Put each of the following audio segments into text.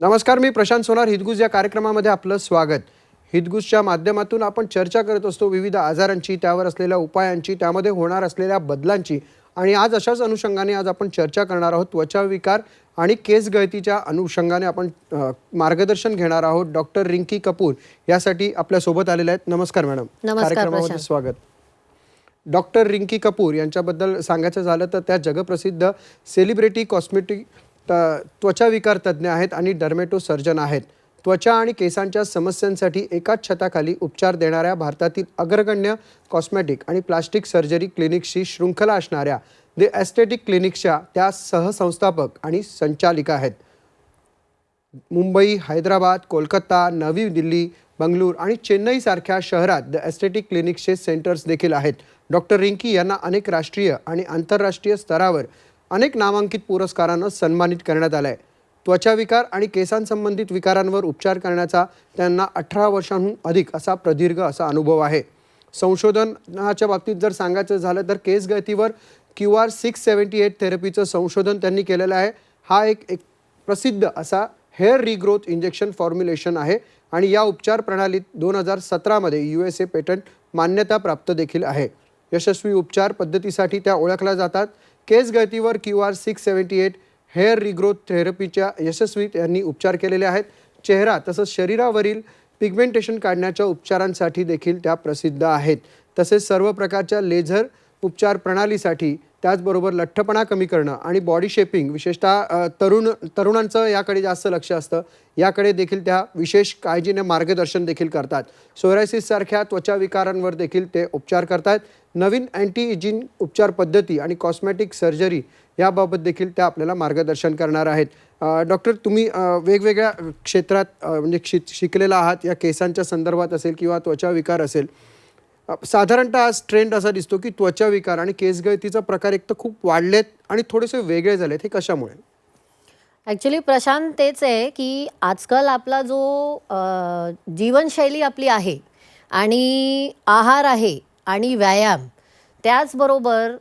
नमस्कार, मी प्रशांत सोनार. हितगुज या कार्यक्रमामध्ये आपलं स्वागत. हितगुजच्या माध्यमातून आपण चर्चा करत असतो विविध आजारांची, त्यावर असलेल्या उपायांची, त्यामध्ये होणार असलेल्या बदलांची. आणि आज अशाच अनुषंगाने आज आपण चर्चा करणार आहोत. त्वचा विकार आणि केस गळतीच्या अनुषंगाने आपण मार्गदर्शन घेणार आहोत. डॉक्टर रिंकी कपूर यासाठी आपल्या सोबत आलेले आहेत. नमस्कार मॅडम, कार्यक्रमामध्ये स्वागत. डॉक्टर रिंकी कपूर यांच्याबद्दल सांगायचं झालं तर त्या जगप्रसिद्ध सेलिब्रिटी कॉस्मेटिक त्वचा विकार तज्ज्ञ आहेत आणि डर्मेटो सर्जन आहेत. त्वचा आणि केसांच्या समस्यांसाठी एकाच छताखाली उपचार देणाऱ्या भारतातील अग्रगण्य कॉस्मेटिक आणि प्लास्टिक सर्जरी क्लिनिक्सची शृंखला असणाऱ्या द एस्थेटिक क्लिनिक्सच्या त्या सहसंस्थापक आणि संचालिका आहेत. मुंबई, हैदराबाद, कोलकाता, नवी दिल्ली, बंगळूर आणि चेन्नईसारख्या शहरात द एस्थेटिक क्लिनिक्सचे सेंटर्स देखील आहेत. डॉक्टर रिंकी यांना अनेक राष्ट्रीय आणि आंतरराष्ट्रीय स्तरावर अनेक नामांकित पुरस्कारांना सन्मानित करण्यात आलं आहे. त्वचा विकार आणि केसांसंबंधित विकारांवर उपचार करण्याचा त्यांना 18 वर्षांहून अधिक असा प्रदीर्घ असा अनुभव आहे. संशोधनाच्या बाबतीत जर सांगायचं झालं तर केस गळतीवर QR-678 थेरपीचं संशोधन त्यांनी केलेलं आहे. हा एक प्रसिद्ध असा हेअर रिग्रोथ इंजेक्शन फॉर्म्युलेशन आहे आणि या उपचार प्रणालीत 2017 मध्ये USA पेटंट मान्यता प्राप्त देखील आहे. यशस्वी उपचार पद्धतीसाठी त्या ओळखल्या जातात. केस गळतीवर QR-678 हेअर रिग्रोथ थेरपीच्या यशस्वी त्यांनी उपचार केलेले आहेत. चेहरा तसंच शरीरावरील पिगमेंटेशन काढण्याच्या उपचारांसाठी देखील त्या प्रसिद्ध आहेत. तसेच सर्व प्रकारच्या लेझर उपचार प्रणालीसाठी, त्याचबरोबर लठ्ठपणा कमी करणं आणि बॉडी शेपिंग, विशेषतः तरुणांचं याकडे जास्त लक्ष असतं, याकडे देखील त्या विशेष काळजीने मार्गदर्शन देखील करतात. सोरायसिससारख्या त्वचा विकारांवर देखील ते उपचार करतात. नवीन अँटी एजिंग उपचार पद्धती आणि कॉस्मेटिक सर्जरी याबाबत देखील त्या आपल्याला मार्गदर्शन करणार आहेत. डॉक्टर, तुम्ही वेगवेगळ्या क्षेत्रात म्हणजे शिकलेला आहात. या केसांच्या संदर्भात असेल किंवा त्वचा विकार असेल, साधारणतः आज ट्रेंड असा दिसतो की त्वचा विकार आणि केस गळतीचा प्रकार एक तर खूप वाढलेत आणि थोडेसे वेगळे झालेत. हे कशामुळे? ॲक्च्युली प्रशांत, तेच आहे की आजकाल आपला जो जीवनशैली आपली आहे आणि आहार आहे आणि व्यायाम, त्याचबरोबर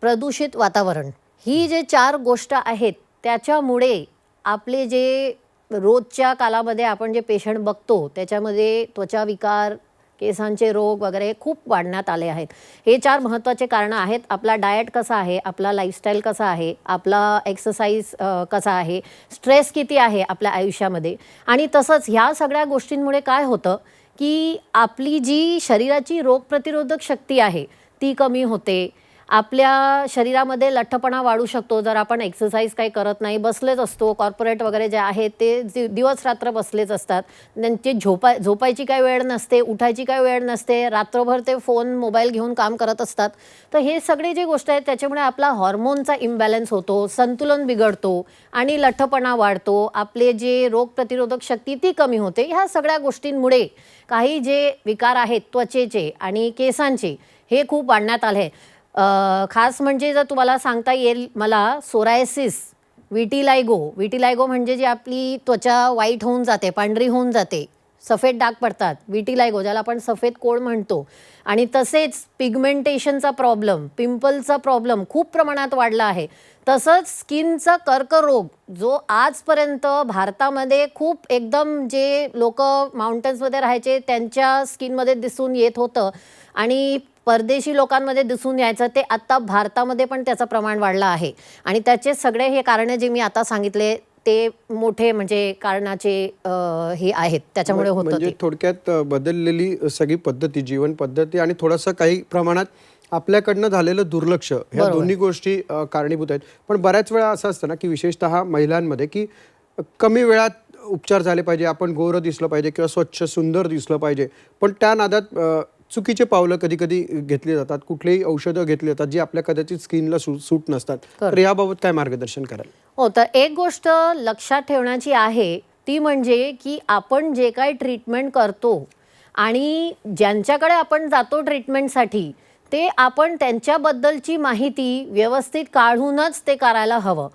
प्रदूषित वातावरण, ही जे 4 गोष्ट आहेत त्याच्यामुळे आपले जे रोजच्या कालामध्ये आपण जे पेशंट बघतो त्याच्यामध्ये त्वचा विकार, केसांचे रोग वगैरे खूप वाढण्यात आले आहेत. हे 4 महत्त्वाचे कारणं आहेत. आपला डाएट कसा आहे, आपला लाईफस्टाईल कसा आहे, आपला एक्सरसाइज कसा आहे, स्ट्रेस किती आहे आपल्या आयुष्यामध्ये. आणि तसंच ह्या सगळ्या गोष्टींमुळे काय होतं की आपली जी शरीराची रोगप्रतिरोधक शक्ती आहे ती कमी होते. आपल्या शरीरामध्ये लठ्ठपणा वाढू शकतो जर आपण एक्सरसाइज काही करत नाही, बसलेच असतो. कॉर्पोरेट वगैरे जे आहेत ते दिवस रात्र बसलेच असतात. त्यांची झोपायची काही वेळ नसते, उठायची काही वेळ नसते, रात्रभर ते फोन मोबाईल घेऊन काम करत असतात. तर हे सगळे जे गोष्ट आहेत त्याच्यामुळे आपला हॉर्मोनचा इम्बॅलन्स होतो, संतुलन बिघडतो आणि लठ्ठपणा वाढतो. आपले जे रोगप्रतिरोधक शक्ती ती कमी होते. ह्या सगळ्या गोष्टींमुळे काही जे विकार आहेत त्वचेचे आणि केसांचे हे खूप वाढण्यात आले. खास म्हणजे जर तुम्हाला सांगता येईल मला, सोरायसिस, विटिलायगो म्हणजे जी आपली त्वचा वाईट होऊन जाते, पांढरी होऊन जाते, सफेद डाग पडतात, विटिलायगो ज्याला आपण सफेद कोड म्हणतो. आणि तसेच पिगमेंटेशनचा प्रॉब्लेम, पिंपलचा प्रॉब्लेम खूप प्रमाणात वाढला आहे. तसंच स्किनचा कर्करोग जो आजपर्यंत भारतामध्ये खूप एकदम जे लोक माउंटन्समध्ये राहायचे त्यांच्या स्किनमध्ये दिसून येत होतं आणि परदेशी लोकांमध्ये दिसून यायचं, ते आत्ता भारतामध्ये पण त्याचं प्रमाण वाढलं आहे. आणि त्याचे सगळे हे कारणे जे मी आता सांगितले ते मोठे म्हणजे कारणाचे हे आहेत, त्याच्यामुळे होतं. म्हणजे थोडक्यात बदललेली सगळी पद्धती, जीवन पद्धती आणि थोडंसं काही प्रमाणात आपल्याकडनं झालेलं दुर्लक्ष, ह्या दोन्ही गोष्टी कारणीभूत आहेत. पण बऱ्याच वेळा असं असतं ना की विशेषतः महिलांमध्ये की कमी वेळात उपचार झाले पाहिजे, आपण गोरं दिसलं पाहिजे किंवा स्वच्छ सुंदर दिसलं पाहिजे, पण त्या नादात चुकीचे पावलं कधी कधी घेतली जातात, कुठलेही औषधं घेतली जातात जी आपल्या कदाचित स्किनला सूट नसतात. तर याबाबत काय मार्गदर्शन कराल? हो, तर एक गोष्ट लक्षात ठेवण्याची आहे ती म्हणजे की आपण जे काही ट्रीटमेंट करतो आणि ज्यांच्याकडे आपण जातो ट्रीटमेंटसाठी, ते आपण त्यांच्याबद्दलची माहिती व्यवस्थित काढूनच ते करायला हवं.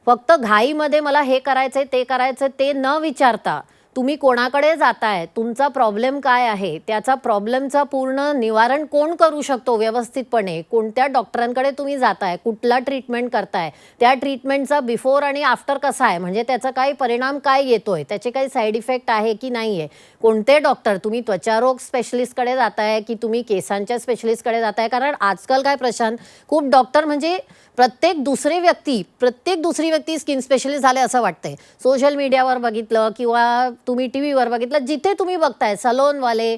फक्त घाईमध्ये मला हे करायचंय ते करायचं ते न विचारता तुम्ही कोणाकडे जाताय, तुमचा प्रॉब्लेम काय आहे, त्याचा प्रॉब्लेमचा पूर्ण निवारण कोण करू शकतो व्यवस्थितपणे, कोणत्या डॉक्टरांकडे तुम्ही जाताय, कुठला ट्रीटमेंट करताय, त्या ट्रीटमेंटचा बिफोर आणि आफ्टर कसा आहे, म्हणजे त्याचा काही परिणाम काय येतोय, त्याचे काही साईड इफेक्ट आहे की नाही आहे, कोणते डॉक्टर, तुम्ही त्वचारोग स्पेशलिस्टकडे जाताय की तुम्ही केसांच्या स्पेशलिस्टकडे जाताय. कारण आजकाल काय प्रशांत, खूप डॉक्टर म्हणजे प्रत्येक दुसरी व्यक्ती स्किन स्पेशलिस्ट झाले असं वाटतंय. सोशल मीडियावर बघितलं किंवा तुम्ही टी व्हीवर बघितलं, जिथे तुम्ही बघताय सलोनवाले,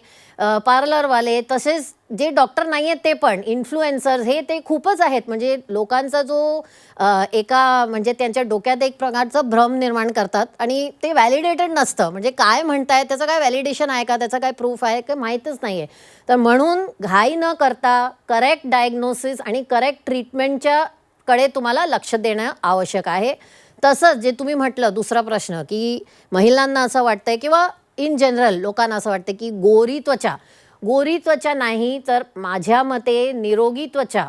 पार्लरवाले, तसेच जे डॉक्टर नाही आहेत ते पण इन्फ्लुएन्सर्स, हे ते खूपच आहेत. म्हणजे लोकांचा जो एका म्हणजे त्यांच्या डोक्यात एक प्रकारचं भ्रम निर्माण करतात आणि ते व्हॅलिडेटेड नसतं. म्हणजे काय म्हणताय, त्याचं काय व्हॅलिडेशन आहे का, त्याचं काय प्रूफ आहे का, माहीतच नाही आहे. तर म्हणून घाई न करता करेक्ट डायग्नोसिस आणि करेक्ट ट्रीटमेंटच्या कडे तुम्हाला लक्ष देणं आवश्यक आहे. तसंच जे तुम्ही म्हटलं दुसरा प्रश्न, की महिलांना असं वाटतंय किंवा इन जनरल लोकांना असं वाटतं की गोरी त्वचा नाही, तर माझ्या मते निरोगी त्वचा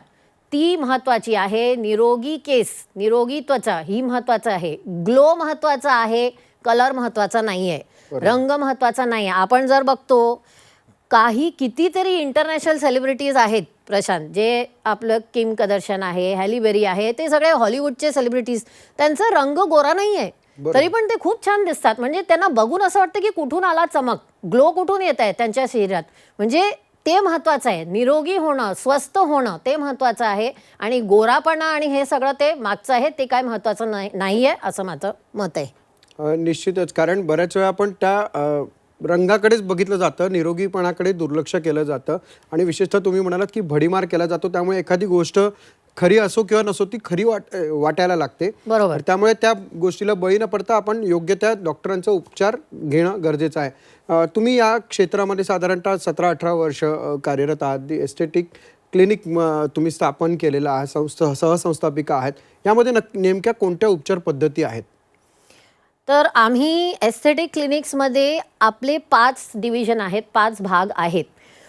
ती महत्त्वाची आहे. निरोगी केस, निरोगी त्वचा ही महत्त्वाचं आहे. ग्लो महत्त्वाचा आहे, कलर महत्त्वाचा नाही आहे, रंग महत्त्वाचा नाही आहे. आपण जर बघतो काही कितीतरी इंटरनॅशनल सेलिब्रिटीज आहेत प्रशांत, जे आपलं किम कदर्शन आहे, हॅली बेरी आहे, ते सगळे हॉलिवूडचे सेलिब्रिटीज, त्यांचा रंग गोरा नाही आहे, तरी पण ते खूप छान दिसतात. म्हणजे त्यांना बघून असं वाटतं की कुठून आला चमक, ग्लो कुठून येत आहे त्यांच्या शरीरात. म्हणजे ते महत्त्वाचं आहे. निरोगी होणं, स्वस्थ होणं ते महत्त्वाचं आहे आणि गोरापणा आणि हे सगळं ते मागचं आहे, ते काय महत्त्वाचं नाही आहे असं माझं मत आहे. निश्चितच, कारण बऱ्याच वेळा आपण त्या रंगाकडेच बघितलं जातं, निरोगीपणाकडे दुर्लक्ष केलं जातं आणि विशेषतः तुम्ही म्हणालात की भडीमार केला जातो, त्यामुळे एखादी गोष्ट खरी असो किंवा नसो ती खरी वाटायला लागते. बरोबर. त्यामुळे त्या गोष्टीला बळी न पडता आपण योग्य त्या डॉक्टरांचा उपचार घेणं गरजेचं आहे. तुम्ही या क्षेत्रामध्ये साधारणतः 17-18 वर्ष कार्यरत आहात. एस्थेटिक क्लिनिक तुम्ही स्थापन केलेलं आहे, सहसंस्थापिका आहेत. यामध्ये नेमक्या कोणत्या उपचार पद्धती आहेत? तर आम्ही एस्थेटिक क्लिनिक्समध्ये आपले 5 डिव्हिजन आहेत, 5 भाग आहेत.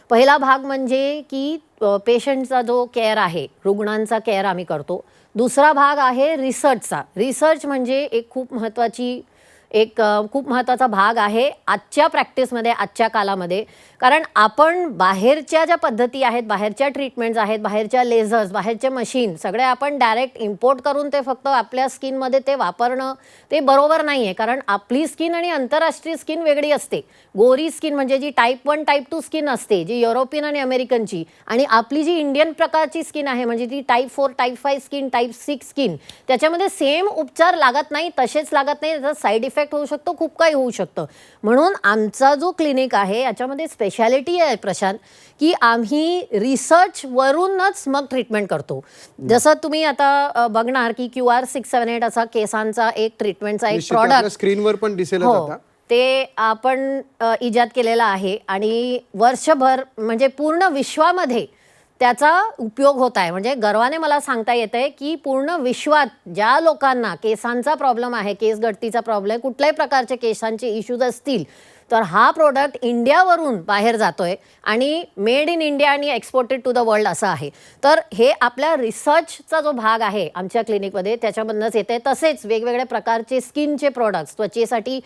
पहिला भाग म्हणजे की पेशंटचा जो केअर आहे, रुग्णांचा केअर आम्ही करतो. दुसरा भाग आहे रिसर्चचा. रिसर्च म्हणजे खूप महत्त्वाचा भाग आहे आजच्या प्रॅक्टिसमध्ये, आजच्या कालामध्ये. कारण आपण बाहेरच्या ज्या पद्धती आहेत, बाहेरच्या ट्रीटमेंट्स आहेत, बाहेरच्या लेझर्स, बाहेरचे मशीन सगळे आपण डायरेक्ट इम्पोर्ट करून ते फक्त आपल्या स्किनमध्ये ते वापरणं ते बरोबर नाही आहे. कारण आपली स्किन आणि आंतरराष्ट्रीय स्किन वेगळी असते. गोरी स्किन म्हणजे जी टाईप 1 टाईप 2 स्किन असते, जी युरोपियन आणि अमेरिकनची, आणि आपली जी इंडियन प्रकारची स्किन आहे म्हणजे ती type 4 type 5 skin, type 6 skin, त्याच्यामध्ये सेम उपचार लागत नाही, तसेच लागत नाही, त्याचा साईड इफेक्ट होऊ शकतो, खूप काही होऊ शकतं. म्हणून आमचा जो क्लिनिक आहे याच्यामध्ये स्पेशालिटी आहे प्रशांत, की आम्ही रिसर्चवरूनच मग ट्रीटमेंट करतो. जसं तुम्ही आता बघणार की QR678 असा केसांचा एक ट्रीटमेंटचा एक प्रॉडक्ट स्क्रीनवर पण दिसेल आता, ते आपण इजाद केलेला आहे आणि वर्षभर म्हणजे पूर्ण विश्वामध्ये त्याचा उपयोग होत आहे. म्हणजे गर्वाने मला सांगता येत आहे की पूर्ण विश्वात ज्या लोकांना केसांचा प्रॉब्लेम आहे, केस गळतीचा प्रॉब्लेम, कुठल्याही प्रकारचे केसांचे इश्यूज असतील, तर हा प्रोडक्ट इंडियावरून बाहेर जातोय आणि मेड इन इंडिया आणि एक्सपोर्टेड टू द वर्ल्ड असं आहे. तर हे आपल्या रिसर्चचा जो भाग आहे आमच्या क्लिनिकमध्ये त्याच्यामधूनच येते. तसेच वेगवेगळ्या प्रकारचे स्किनचे प्रोडक्ट्स, त्वचेसाठी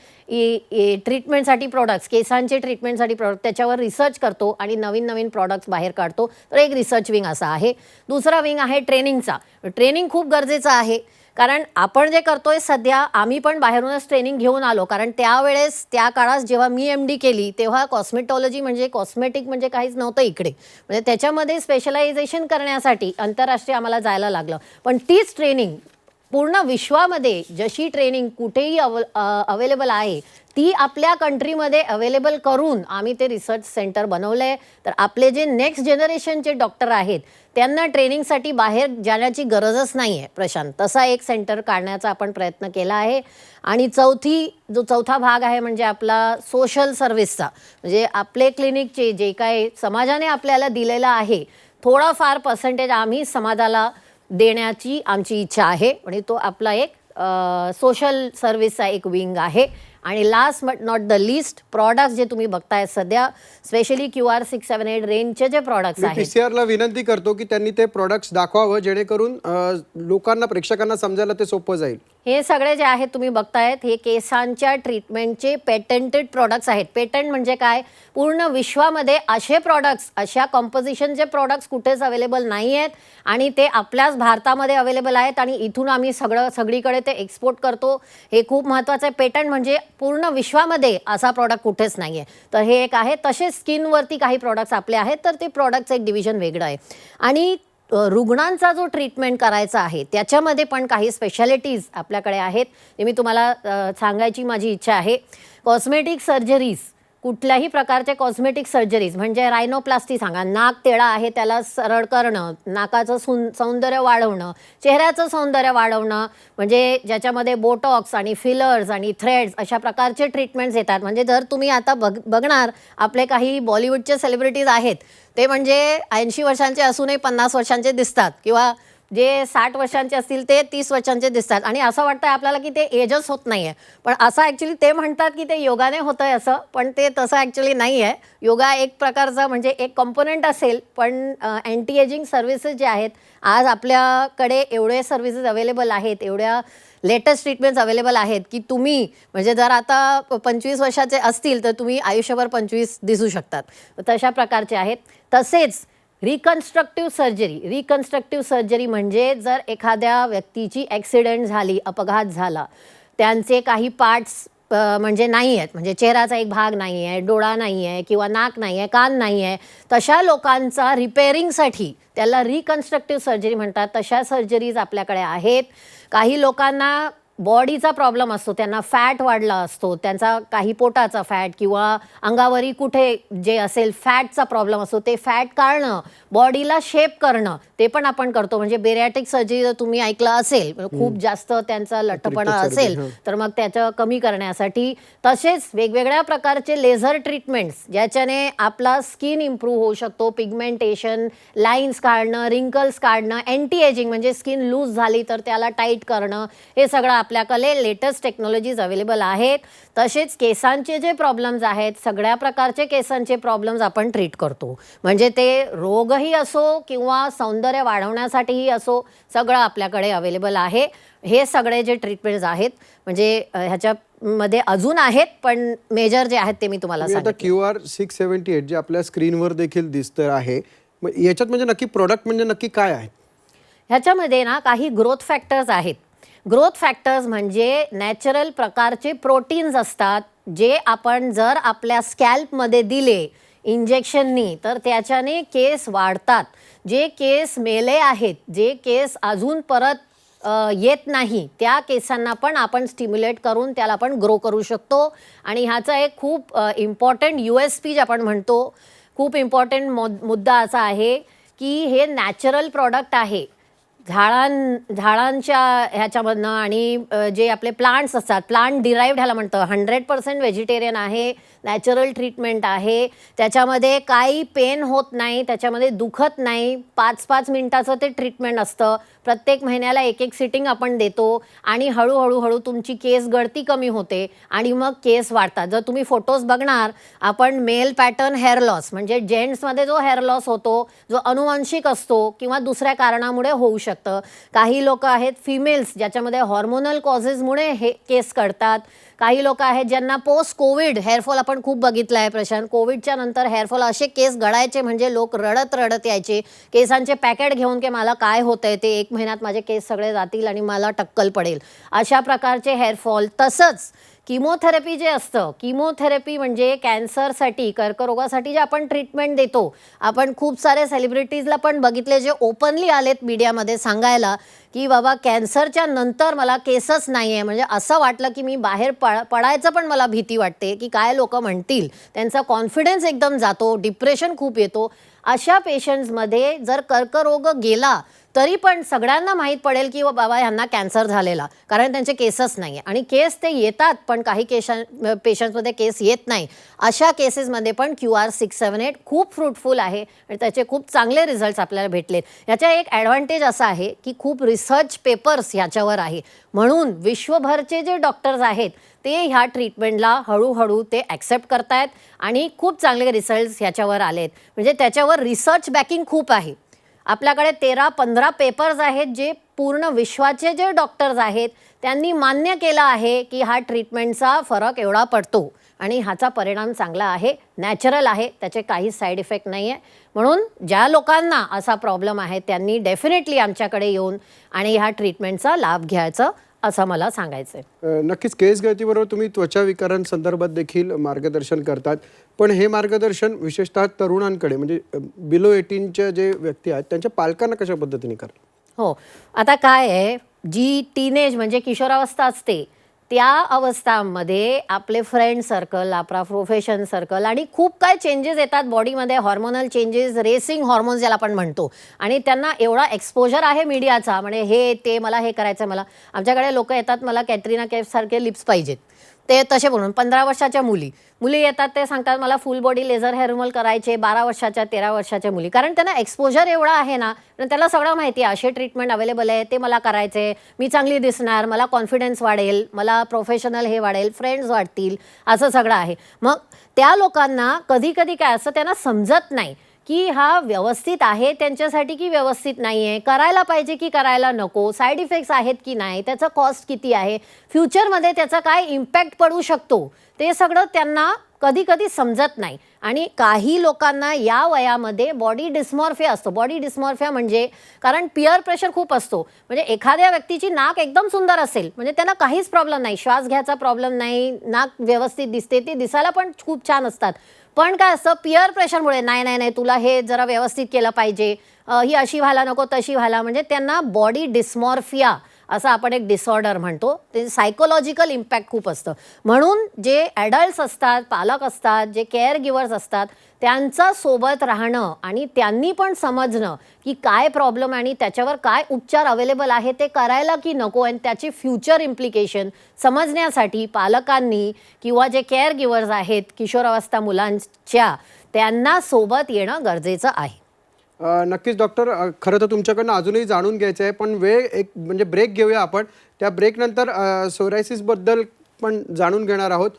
ट्रीटमेंटसाठी प्रोडक्ट्स, केसांचे ट्रीटमेंटसाठी प्रोडक्ट, त्याच्यावर रिसर्च करतो आणि नवीन नवीन प्रोडक्ट्स बाहेर काढतो. तर एक रिसर्च विंग असा आहे. दुसरा विंग आहे ट्रेनिंगचा. ट्रेनिंग खूप गरजेचं आहे, कारण आपण जे करतोय सध्या, आम्ही पण बाहेरूनच ट्रेनिंग घेऊन आलो. कारण त्यावेळेस त्या काळात जेव्हा मी MD केली तेव्हा कॉस्मेटॉलॉजी म्हणजे कॉस्मेटिक म्हणजे काहीच नव्हतं इकडे. म्हणजे त्याच्यामध्ये स्पेशलायझेशन करण्यासाठी आंतरराष्ट्रीय आम्हाला जायला लागलं. पण तीच ट्रेनिंग पूर्ण विश्वामध्ये जशी ट्रेनिंग कुठेही अवेलेबल आहे ती आपल्या कंट्रीमध्ये अवेलेबल करून आम्ही ते रिसर्च सेंटर बनवलं आहे. तर आपले जे नेक्स्ट जनरेशनचे डॉक्टर आहेत त्यांना ट्रेनिंगसाठी बाहेर जाण्याची गरजच नाही आहे प्रशांत. तसा एक सेंटर काढण्याचा आपण प्रयत्न केला आहे. आणि चौथा भाग आहे म्हणजे आपला सोशल सर्व्हिसचा. म्हणजे आपले क्लिनिकचे जे काय समाजाने आपल्याला दिलेलं आहे थोडाफार पर्सेंटेज आम्ही समाजाला देण्याची आमची इच्छा आहे. आणि तो आपला एक सोशल सर्व्हिसचा एक विंग आहे. आणि last but not the list, products जे तुम्ही बघताय सध्या, स्पेशली QR678 रेंजचे जे प्रॉडक्ट्स आहेत, PCR ला विनंती करतो की त्यांनी ते प्रॉडक्ट्स दाखवावं, जेणेकरून लोकांना, प्रेक्षकांना समजायला ते सोपं जाईल. हे सगळे जे आहेत तुम्ही बघतायत हे केसांच्या ट्रीटमेंटचे पेटंटेड प्रॉडक्ट्स आहेत. पेटंट म्हणजे काय? पूर्ण विश्वामध्ये असे प्रॉडक्ट्स, अशा कॉम्पोजिशनचे प्रॉडक्ट्स कुठेच अवेलेबल नाही आहेत आणि ते आपल्याच भारतामध्ये अवेलेबल आहेत आणि इथून आम्ही सगळीकडे ते एक्सपोर्ट करतो. हे खूप महत्त्वाचं आहे. पेटंट म्हणजे पूर्ण विश्वामध्ये असा प्रॉडक्ट कुठेच नाही आहे. तर हे एक आहे. तसेच स्किनवरती काही प्रॉडक्ट्स आपले आहेत, तर ते प्रॉडक्टचं एक डिव्हिजन वेगळं आहे. आणि रुग्णांचा जो ट्रीटमेंट करायचा आहे त्याच्यामध्ये पण काही स्पेशालिटीज आपल्याकडे आहेत. ते मी तुम्हाला सांगायची माझी इच्छा आहे. कॉस्मेटिक सर्जरीज, कुठल्याही प्रकारचे कॉस्मेटिक सर्जरीज म्हणजे रायनोप्लास्टी सांगा, नाक तेढा आहे त्याला सरळ करणं, नाकाचं सौंदर्य वाढवणं, चेहऱ्याचं सौंदर्य वाढवणं, म्हणजे ज्याच्यामध्ये बोटॉक्स आणि फिलर्स आणि थ्रेड्स अशा प्रकारचे ट्रीटमेंट्स येतात. म्हणजे जर तुम्ही आता बघणार आपले काही बॉलिवूडचे सेलिब्रिटीज आहेत, ते म्हणजे 80 वर्षांचे असूनही 50 वर्षांचे दिसतात किंवा जे 60 वर्षांचे असतील ते 30 वर्षांचे दिसतात आणि असं वाटतं आपल्याला की ते एजच होत नाही आहे. पण असं ॲक्च्युली ते म्हणतात की ते योगाने होतं आहे असं, पण ते तसं ॲक्च्युली नाही आहे. योगा एक प्रकारचा म्हणजे एक कॉम्पोनंट असेल, पण अँटी एजिंग सर्व्हिसेस जे आहेत, आज आपल्याकडे एवढे सर्व्हिसेस अवेलेबल आहेत, एवढ्या लेटेस्ट ट्रीटमेंट्स अवेलेबल आहेत की तुम्ही म्हणजे जर आता 25 वर्षाचे असतील तर तुम्ही आयुष्यभर 25 दिसू शकतात. तशा प्रकारचे आहेत. तसेच रिकन्स्ट्रक्टिव्ह सर्जरी म्हणजे जर एखाद्या व्यक्तीची ॲक्सिडेंट झाली, अपघात झाला, त्यांचे काही पार्ट्स म्हणजे नाही आहेत, म्हणजे चेहऱ्याचा एक भाग नाही आहे, डोळा नाही आहे किंवा नाक नाही आहे, कान नाही आहे, तशा लोकांचा रिपेअरिंगसाठी त्याला रिकन्स्ट्रक्टिव्ह सर्जरी म्हणतात. तशा सर्जरीज आपल्याकडे आहेत. काही लोकांना बॉडीचा प्रॉब्लेम असतो, त्यांना फॅट वाढला असतो, त्यांचा काही पोटाचा फॅट किंवा अंगावरी कुठे जे असेल फॅटचा प्रॉब्लेम असतो, ते फॅट काढणं, बॉडीला शेप करणं, ते पण आपण करतो. म्हणजे बेरियाट्रिक सर्जरी जर तुम्ही ऐकलं असेल, खूप जास्त त्यांचा लठ्ठपणा असेल तर मग त्याचं कमी करण्यासाठी. तसेच वेगवेगळ्या प्रकारचे लेझर ट्रीटमेंट्स ज्याच्याने आपला स्किन इम्प्रूव्ह होऊ शकतो, पिगमेंटेशन, लाईन्स काढणं, रिंकल्स काढणं, अँटी एजिंग म्हणजे स्किन लूज झाली तर त्याला टाईट करणं, हे सगळं आपल्याकडे लेटेस्ट टेक्नॉलॉजीज अवेलेबल आहेत. तसेच केसांचे जे प्रॉब्लेम्स आहेत, सगळ्या प्रकारचे केसांचे प्रॉब्लेम्स आपण ट्रीट करतो. म्हणजे ते रोगही असो किंवा सौंदर्य वाढवण्यासाठीही असो, सगळं आपल्याकडे अवेलेबल आहे. हे सगळे जे ट्रीटमेंट्स आहेत म्हणजे ह्याच्यामध्ये अजून आहेत, पण मेजर जे आहेत ते मी तुम्हाला आता QR 678 जे आपल्या स्क्रीनवर देखील दिसतं आहे, मग याच्यात म्हणजे नक्की प्रोडक्ट म्हणजे नक्की काय आहे? ह्याच्यामध्ये ना काही ग्रोथ फॅक्टर्स आहेत. ग्रोथ फॅक्टर्स म्हणजे नॅचरल प्रकारचे प्रोटीन्स असतात, जे आपण जर आपल्या स्कॅल्पमध्ये दिले इंजेक्शननी तर त्याच्याने केस वाढतात. जे केस मेले आहेत, जे केस अजून परत येत नाही, त्या केसांना पण आपण स्टिम्युलेट करून त्याला आपण ग्रो करू शकतो. आणि ह्याचा एक खूप इम्पॉर्टंट USP जे आपण म्हणतो, खूप इम्पॉर्टंट मुद्दा असा आहे की हे नॅचरल प्रॉडक्ट आहे. झाडांच्या ह्याच्यामधनं आणि जे आपले प्लांट्स असतात, प्लांट डिराईव्ड ह्याला म्हणतं, 100% व्हेजिटेरियन आहे, नॅचरल ट्रीटमेंट आहे. त्याच्यामध्ये काही पेन होत नाही, त्याच्यामध्ये दुखत नाही. 5-5 मिनिटाचं ते ट्रीटमेंट असतं. प्रत्येक महिन्याला एक सिटिंग आपण देतो आणि हळूहळू तुमची केस गळती कमी होते आणि मग केस वाढतात. जर तुम्ही फोटोज बघणार, आपण मेल पॅटर्न हेअर लॉस म्हणजे जेंट्समध्ये जो हेअर लॉस होतो, जो अनुवांशिक असतो किंवा दुसऱ्या कारणामुळे होऊ शकतं. काही लोक आहेत फिमेल्स ज्याच्यामध्ये हॉर्मोनल कॉजेसमुळे हे केस कळतात. काही लोक आहेत ज्यांना पोस्ट कोविड हेअरफॉल आपण खूप बघितलं आहे प्रशांत. कोविडच्या नंतर हेअरफॉल असे केस गळायचे म्हणजे लोक रडत यायचे केसांचे पॅकेट घेऊन की मला काय होतंय ते, 1 महिन्यात माझे केस सगळे जातील आणि मला टक्कल पडेल, अशा प्रकारचे हेअरफॉल. तसंच किमोथेरपी जे असतं, किमोथेरपी म्हणजे कॅन्सरसाठी, कर्करोगासाठी जे आपण ट्रीटमेंट देतो. आपण खूप सारे सेलिब्रिटीजला पण बघितले जे ओपनली आलेत मीडियामध्ये सांगायला की बाबा कॅन्सरच्या नंतर मला केसच नाही आहे, म्हणजे असं वाटलं की मी बाहेर पडायचं पण मला भीती वाटते की काय लोक म्हणतील. त्यांचा कॉन्फिडन्स एकदम जातो, डिप्रेशन खूप येतो. अशा पेशंट्समध्ये जर कर्करोग गेला तरी पण सगळ्यांना माहीत पडेल की बाबा ह्यांना कॅन्सर झालेला, कारण त्यांचे केसच नाही आहे. आणि केस ते येतात पण काही पेशंट्समध्ये केस येत नाही. अशा केसेसमध्ये पण QR 678 खूप फ्रूटफुल आहे आणि त्याचे खूप चांगले रिझल्ट्स आपल्याला भेटलेत. याचा एक ॲडव्हान्टेज असा आहे की खूप रिसर्च पेपर्स ह्याच्यावर आहे, म्हणून विश्वभरचे जे डॉक्टर्स आहेत ते ह्या ट्रीटमेंटला हळूहळू ते ॲक्सेप्ट करतायत आणि खूप चांगले रिझल्ट्स ह्याच्यावर आलेत. म्हणजे त्याच्यावर रिसर्च बॅकिंग खूप आहे. आपल्याकडे 13-15 पेपर्स आहेत जे पूर्ण विश्वाचे जे डॉक्टर्स आहेत त्यांनी मान्य केलं आहे की हा ट्रीटमेंटचा फरक एवढा पडतो आणि ह्याचा परिणाम चांगला आहे, नॅचरल आहे, त्याचे काही साईड इफेक्ट नाही आहे. म्हणून ज्या लोकांना असा प्रॉब्लेम आहे त्यांनी डेफिनेटली आमच्याकडे येऊन आणि ह्या ट्रीटमेंटचा लाभ घ्यायचं असं मला सांगायचं आहे. नक्कीच केस गळतीबरोबर तुम्ही त्वचा विकारांसंदर्भात देखील मार्गदर्शन करतात, पण हे मार्गदर्शन विशेषतः तरुणांकडे म्हणजे बिलो 18च्या जे व्यक्ती आहेत त्यांच्या पालकांना कशा पद्धतीने करतात? हो, आता काय आहे, जी टीनेज म्हणजे किशोरावस्था असते त्या अवस्थांमध्ये आपले फ्रेंड सर्कल, आपला प्रोफेशन सर्कल आणि खूप काय चेंजेस येतात बॉडीमध्ये, हॉर्मोनल चेंजेस, रेसिंग हॉर्मोन्स ज्याला आपण म्हणतो. आणि त्यांना एवढा एक्सपोजर आहे मीडियाचा, म्हणजे हे ते मला हे करायचं मला. आमच्याकडे लोक येतात, मला कॅटरीना कैफ सारखे लिप्स पाहिजेत, ते तसे म्हणून 15 वर्षाच्या मुली येतात, ते सांगतात मला फुल बॉडी लेझर हेअर रिमूव्हल करायचे, 12 वर्षाच्या 13 वर्षाच्या मुली. कारण त्यांना एक्सपोजर एवढा आहे ना, त्याला सगळं माहिती आहे असे ट्रीटमेंट अवेलेबल आहे, ते मला करायचे, मी चांगली दिसणार, मला कॉन्फिडन्स वाढेल, मला प्रोफेशनल हे वाढेल, फ्रेंड्स वाढतील, असं सगळं आहे. मग त्या लोकांना कधी कधी काय असं त्यांना समजत नाही की हा व्यवस्थित आहे त्यांच्यासाठी की व्यवस्थित नाही आहे, करायला पाहिजे की करायला नको, साईड इफेक्ट्स आहेत की नाही, त्याचा कॉस्ट किती आहे, फ्युचरमध्ये त्याचा काय इम्पॅक्ट पडू शकतो, ते सगळं त्यांना कधी कधी समजत नाही. आणि काही लोकांना या वयामध्ये बॉडी डिस्मॉर्फिया असतो. बॉडी डिस्मॉर्फिया म्हणजे कारण पिअर प्रेशर खूप असतो. म्हणजे एखाद्या व्यक्तीची नाक एकदम सुंदर असेल, म्हणजे त्यांना काहीच प्रॉब्लेम नाही, श्वास घ्यायचा प्रॉब्लेम नाही, नाक व्यवस्थित दिसते, ते दिसायला पण खूप छान असतात. पण काय असतं, पिअर प्रेशरमुळे नाही नाही नाही तुला हे जरा व्यवस्थित केलं पाहिजे, ही अशी व्हायला नको तशी व्हायला, म्हणजे त्यांना बॉडी डिस्मॉर्फिया असं आपण एक डिसऑर्डर म्हणतो. ते सायकोलॉजिकल इम्पॅक्ट खूप असतं. म्हणून जे ॲडल्ट्स असतात, पालक असतात, जे केअर गिवर्स असतात, त्यांचा सोबत राहणं आणि त्यांनी पण समजणं की काय प्रॉब्लेम आणि त्याच्यावर काय उपचार अवेलेबल आहे, ते करायला की नको, आणि त्याची फ्युचर इम्प्लिकेशन समजण्यासाठी पालकांनी किंवा जे केअर गिवर्स आहेत किशोरावस्था मुलांच्या, त्यांना सोबत येणं गरजेचं आहे. नक्कीच डॉक्टर, खरं तर तुमच्याकडनं अजूनही जाणून घ्यायचं आहे, पण वेळ एक म्हणजे ब्रेक घेऊया आपण. त्या ब्रेकनंतर सोरायसिसबद्दल पण जाणून घेणार आहोत.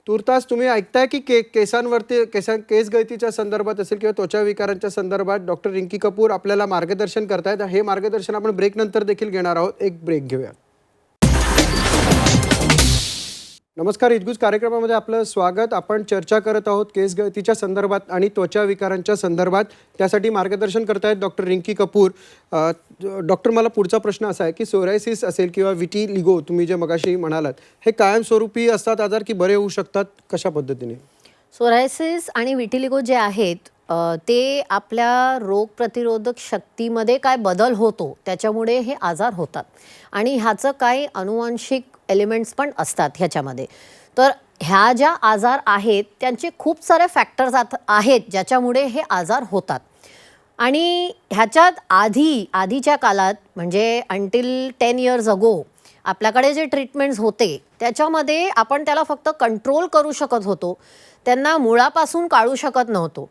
तुर्तास तुम्ही ऐकताय की केसांवरती केस गळतीच्या संदर्भात असेल किंवा त्वचा विकारांच्या संदर्भात डॉक्टर रिंकी कपूर आपल्याला मार्गदर्शन करतायत. हे मार्गदर्शन आपण ब्रेकनंतर देखील घेणार आहोत. एक ब्रेक घेऊया. नमस्कार, हितगुज कार्यक्रमामध्ये आपलं स्वागत. आपण चर्चा करत आहोत केस गळतीच्या संदर्भात आणि त्वचा विकारांच्या संदर्भात. त्यासाठी मार्गदर्शन करतायत डॉक्टर रिंकी कपूर. डॉक्टर, मला पुढचा प्रश्न असा आहे की सोरायसिस असेल किंवा विटिलिगो तुम्ही जे मगाशी म्हणालात, हे कायमस्वरूपी असतात आजार की बरे होऊ शकतात, कशा पद्धतीने? सोरायसिस आणि विटिलिगो जे आहेत ते आपल्या रोगप्रतिरोधक शक्तीमध्ये काय बदल होतो त्याच्यामुळे हे आजार होतात. आणि ह्याचं काही अनुवांशिक एलिमेंट्स पण असतात ह्याच्यामध्ये. तर ह्या ज्या आजार आहेत त्यांचे खूप सारे फॅक्टर्स आहेत ज्याच्यामुळे हे आजार होतात. आणि ह्याच्यात आधीच्या काळात म्हणजे अंटिल 10 years अगो आपल्याकडे जे ट्रीटमेंट्स होते त्याच्यामध्ये आपण त्याला फक्त कंट्रोल करू शकत होतो, त्यांना मुळापासून काढू शकत नव्हतो.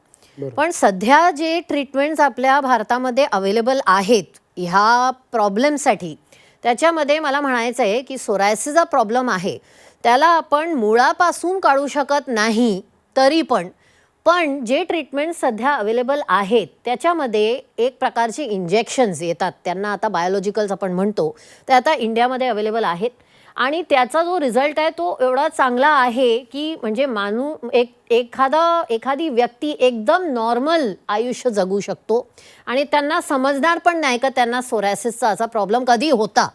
पण सध्या जे ट्रीटमेंट्स आपल्या भारतामध्ये अवेलेबल आहेत ह्या प्रॉब्लेमसाठी, त्याच्यामध्ये मला म्हणायचं आहे की सोरायसिसचा प्रॉब्लेम आहे त्याला आपण मुळापासून काढू शकत नाही, तरी पण जे ट्रीटमेंट सध्या अवेलेबल आहेत त्याच्यामध्ये एक प्रकारची इंजेक्शन्स येतात, त्यांना आता बायोलॉजिकल्स आपण म्हणतो, ते आता इंडियामध्ये अवेलेबल आहेत. आणि त्याचा जो रिझल्ट आहे तो एवढा चांगला आहे की म्हणजे एखादी व्यक्ती एकदम नॉर्मल आयुष्य जगू शकतो आणि त्यांना समजणार पण नाही का त्यांना सोरायसिसचा असा प्रॉब्लेम कधी होता.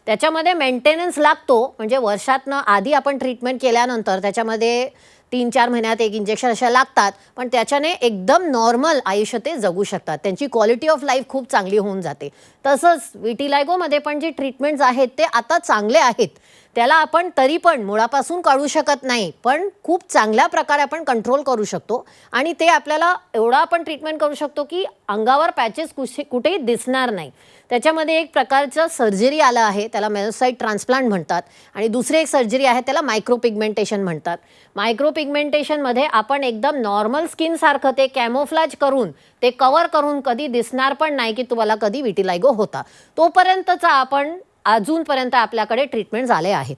त्याच्यामध्ये मेंटेनन्स लागतो, म्हणजे वर्षातनं आधी आपण ट्रीटमेंट केल्यानंतर त्याच्यामध्ये 3-4 महिन्यात एक इंजेक्शन अशा लागतात, पण त्याच्याने एकदम नॉर्मल आयुष्य ते जगू शकतात, त्यांची क्वालिटी ऑफ लाईफ खूप चांगली होऊन जाते. तसंच विटिलायगोमध्ये पण जे ट्रीटमेंट्स आहेत ते आता चांगले आहेत, त्याला आपण तरी पण मुळापासून काढू शकत नाही, पण खूप चांगल्या प्रकारे आपण कंट्रोल करू शकतो. आणि ते आपल्याला एवढा आपण ट्रीटमेंट करू शकतो की अंगावर पॅचेस कुठेही दिसणार नाही. त्याच्यामध्ये एक प्रकारचं सर्जरी आलं आहे, त्याला मेलोसाइट ट्रान्सप्लांट म्हणतात, आणि दुसरी एक सर्जरी आहे त्याला मायक्रोपिगमेंटेशन म्हणतात. मायक्रोपिगमेंटेशनमध्ये आपण एकदम नॉर्मल स्किनसारखं ते कॅमोफ्लॅज करून ते कवर करून कधी दिसणार पण नाही की तुम्हाला कधी विटिलायगो होता. तोपर्यंतचा आपण अजूनपर्यंत आपल्याकडे ट्रीटमेंट झाले आहेत.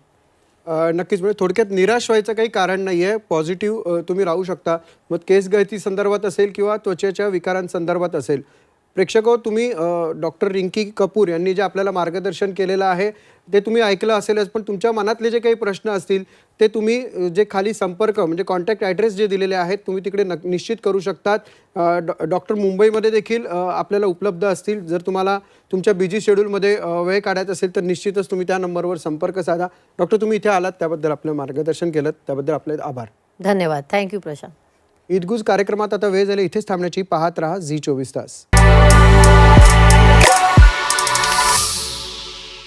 नक्कीच, म्हणजे थोडक्यात निराश व्हायचं काही कारण नाही आहे, पॉझिटिव्ह तुम्ही राहू शकता. मग केस गळती संदर्भात असेल किंवा त्वचेच्या विकारांसंदर्भात असेल, प्रेक्षको, तुम्ही डॉक्टर रिंकी कपूर यांनी जे आपल्याला मार्गदर्शन केलेलं आहे ते तुम्ही ऐकलं असेलच, पण तुमच्या मनातले जे काही प्रश्न असतील ते तुम्ही जे खाली संपर्क म्हणजे कॉन्टॅक्ट ॲड्रेस जे दिलेले आहेत तुम्ही तिकडे निश्चित करू शकतात. डॉक्टर मुंबईमध्ये देखील आपल्याला उपलब्ध असतील. जर तुम्हाला तुमच्या बिझी शेड्यूलमध्ये वेळ काढायचा असेल तर निश्चितच तुम्ही त्या नंबरवर संपर्क साधा. डॉक्टर, तुम्ही इथे आलात त्याबद्दल आपलं मार्गदर्शन केलं त्याबद्दल आपले आभार. धन्यवाद. थँक्यू प्रशांत. ईदगुज कार्यक्रमात आता वेळ झाली इथेच थांबण्याची. पाहत रहा झी 24 तास.